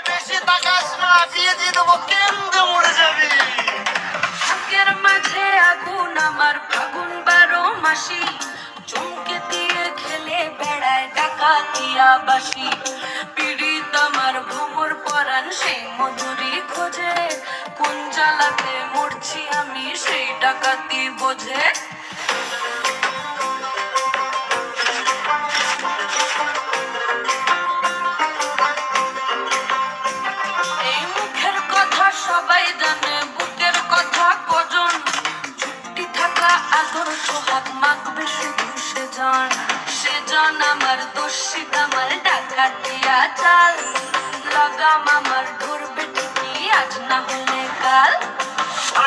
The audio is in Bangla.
বেশি তাকাস না, বিয়ে দিয়ে দেবো, কেন্দ্রে মরে যাবি। বুকের মাঝে আগুন আমার ফাগুন 12 মাসি, চমকে দিয়ে খেলে বেড়ায় ডাকাতিয়া বাসি। পীড়িত আমার ভ্রমর পরাণ সেই মধুরী খোঁজে, কোন জ্বালাতে মরছি আমি সেই ডাকাতি বোঝে। এই মুখের কথা সবাই জানে, বুকের কথা কজন, চুপটি থাকা আদর সোহাগ মাখবে শুধু সেজন আমার দোষিত আমার ডাকাতিয়া চাল, লাগাম আমার ধরবে ঠিকই আজ না হলে কাল।